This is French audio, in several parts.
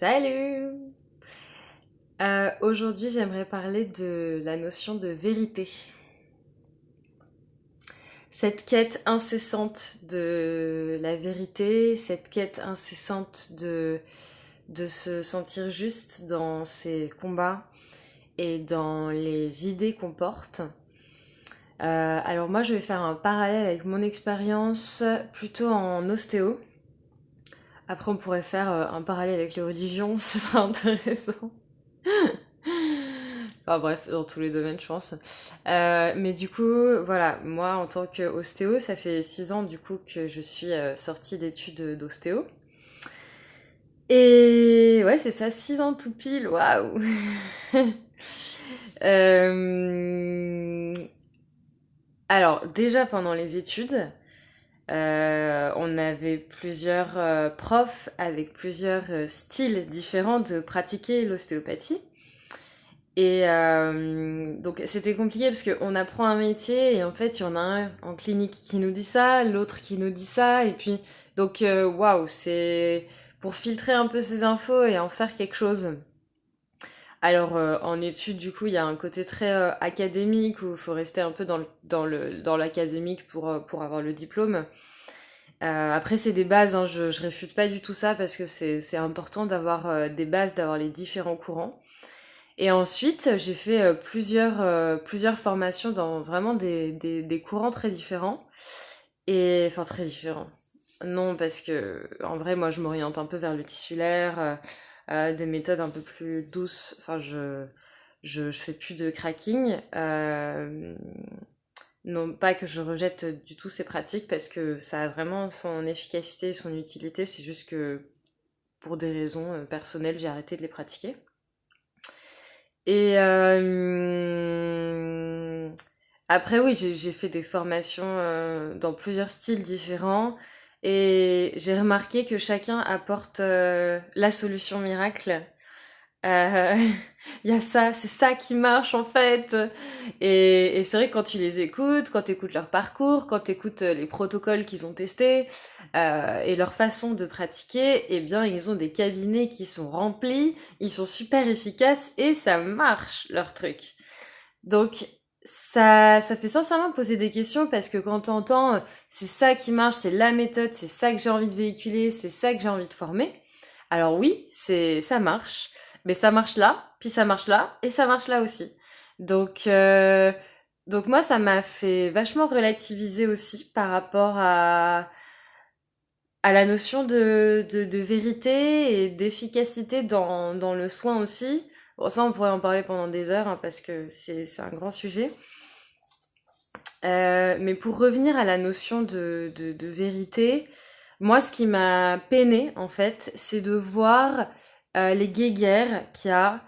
Salut! Aujourd'hui, j'aimerais parler de la notion de vérité. Cette quête incessante de la vérité, cette quête incessante de se sentir juste dans ses combats et dans les idées qu'on porte. Alors moi, je vais faire un parallèle avec mon expérience plutôt en ostéo. Après, on pourrait faire un parallèle avec les religions, ça serait intéressant. Enfin bref, dans tous les domaines, je pense. Mais du coup, voilà, moi en tant qu'ostéo, ça fait 6 ans du coup que je suis sortie d'études d'ostéo. Et ouais, c'est ça, 6 ans tout pile, waouh! Euh, Alors, déjà pendant les études, on avait plusieurs profs avec plusieurs styles différents de pratiquer l'ostéopathie. Et donc c'était compliqué parce qu'on apprend un métier et en fait il y en a un en clinique qui nous dit ça, l'autre qui nous dit ça, et puis donc waouh, c'est pour filtrer un peu ces infos et en faire quelque chose. Alors en études du coup il y a un côté très académique où il faut rester un peu dans l'académique pour avoir le diplôme. Après c'est des bases, hein, je réfute pas du tout ça parce que c'est important d'avoir des bases, d'avoir les différents courants. Et ensuite, j'ai fait plusieurs formations dans vraiment des courants très différents. Et enfin, très différents. Non, parce que en vrai, moi, je m'oriente un peu vers le tissulaire, des méthodes un peu plus douces. Enfin, je fais plus de cracking. Non, pas que je rejette du tout ces pratiques, parce que ça a vraiment son efficacité et son utilité. C'est juste que pour des raisons personnelles, j'ai arrêté de les pratiquer. Et après, oui, j'ai fait des formations dans plusieurs styles différents et j'ai remarqué que chacun apporte la solution miracle. Euh, Il y a ça, c'est ça qui marche en fait. Et c'est vrai que quand tu les écoutes, quand tu écoutes leur parcours, quand tu écoutes les protocoles qu'ils ont testés et leur façon de pratiquer, eh bien ils ont des cabinets qui sont remplis, ils sont super efficaces et ça marche leur truc. Donc ça fait sincèrement poser des questions parce que quand t'entends c'est ça qui marche, c'est la méthode, c'est ça que j'ai envie de véhiculer, c'est ça que j'ai envie de former. Alors oui, ça marche, mais ça marche là, puis ça marche là, et ça marche là aussi. Donc, euh, donc moi, ça m'a fait vachement relativiser aussi par rapport à la notion de vérité et d'efficacité dans le soin aussi. Bon, ça, on pourrait en parler pendant des heures hein, parce que c'est un grand sujet. Mais pour revenir à la notion de vérité, moi, ce qui m'a peiné, en fait, c'est de voir les guéguerres qu'il y a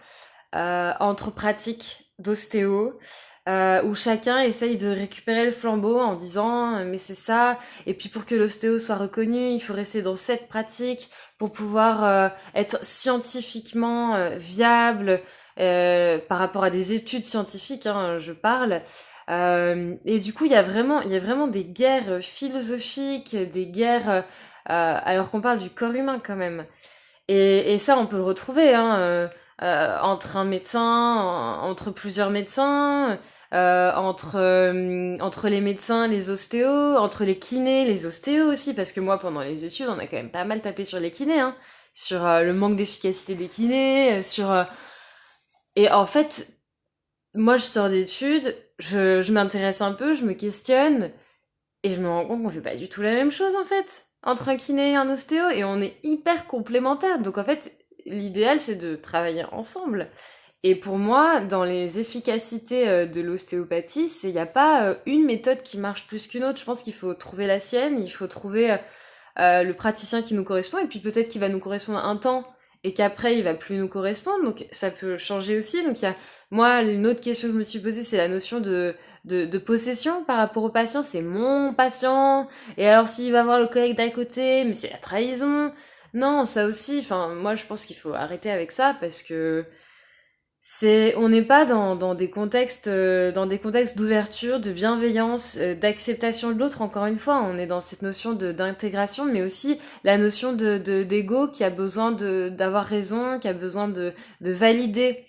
entre pratiques d'ostéo, où chacun essaye de récupérer le flambeau en disant mais c'est ça, et puis pour que l'ostéo soit reconnu, il faut rester dans cette pratique pour pouvoir être scientifiquement viable par rapport à des études scientifiques, hein, je parle. Et du coup, il y a vraiment des guerres philosophiques, des guerres, alors qu'on parle du corps humain quand même. Et ça, on peut le retrouver hein, entre un médecin, entre plusieurs médecins, entre les médecins, les ostéos, entre les kinés, les ostéos aussi, parce que moi, pendant les études, on a quand même pas mal tapé sur les kinés, hein, sur le manque d'efficacité des kinés, Et en fait, moi, je sors d'études, je m'intéresse un peu, je me questionne, et je me rends compte qu'on fait pas du tout la même chose en fait, entre un kiné et un ostéo, et on est hyper complémentaires. Donc en fait, l'idéal c'est de travailler ensemble. Et pour moi, dans les efficacités de l'ostéopathie, il n'y a pas une méthode qui marche plus qu'une autre. Je pense qu'il faut trouver la sienne, il faut trouver le praticien qui nous correspond, et puis peut-être qu'il va nous correspondre un temps, et qu'après il va plus nous correspondre, donc ça peut changer aussi. Donc il y a, moi, une autre question que je me suis posée, c'est la notion de possession par rapport au patient, c'est mon patient, et alors s'il va voir le collègue d'à côté, mais c'est la trahison. Non, ça aussi, enfin, moi je pense qu'il faut arrêter avec ça, parce que On n'est pas dans des contextes d'ouverture, de bienveillance, d'acceptation de l'autre. Encore une fois, on est dans cette notion d'intégration, mais aussi la notion d'ego qui a besoin d'avoir raison, qui a besoin de valider,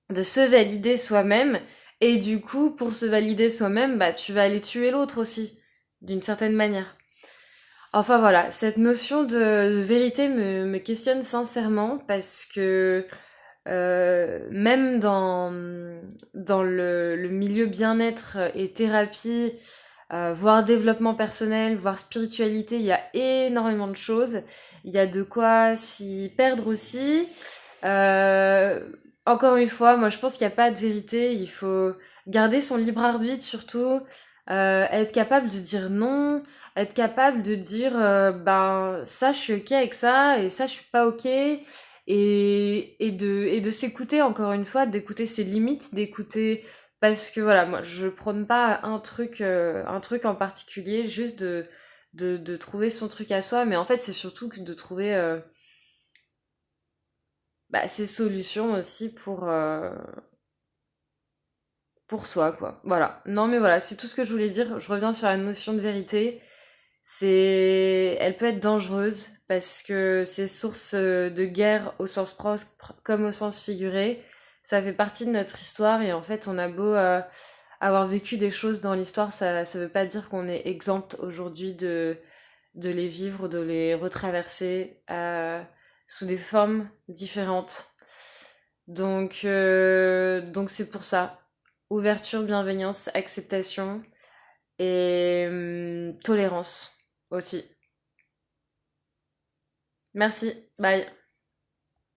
de se valider soi-même. Et du coup, pour se valider soi-même, bah, tu vas aller tuer l'autre aussi, d'une certaine manière. Enfin voilà, cette notion de vérité me questionne sincèrement parce que même dans le milieu bien-être et thérapie, voire développement personnel, voire spiritualité, il y a énormément de choses. Il y a de quoi s'y perdre aussi. Euh, Encore une fois, moi je pense qu'il n'y a pas de vérité. Il faut garder son libre arbitre surtout. Être capable de dire non, être capable de dire ben ça je suis ok avec ça et ça je suis pas ok et de s'écouter encore une fois, d'écouter ses limites, d'écouter parce que voilà, moi je prône pas un truc en particulier, juste de trouver son truc à soi, mais en fait c'est surtout que de trouver bah, ses solutions aussi pour soi, quoi. Voilà. Non mais voilà, c'est tout ce que je voulais dire. Je reviens sur la notion de vérité. Elle peut être dangereuse parce que c'est source de guerre au sens propre comme au sens figuré. Ça fait partie de notre histoire et en fait, on a beau avoir vécu des choses dans l'histoire, ça veut pas dire qu'on est exempt aujourd'hui de les vivre, de les retraverser sous des formes différentes. Donc c'est pour ça. Ouverture, bienveillance, acceptation et tolérance aussi. Merci, bye.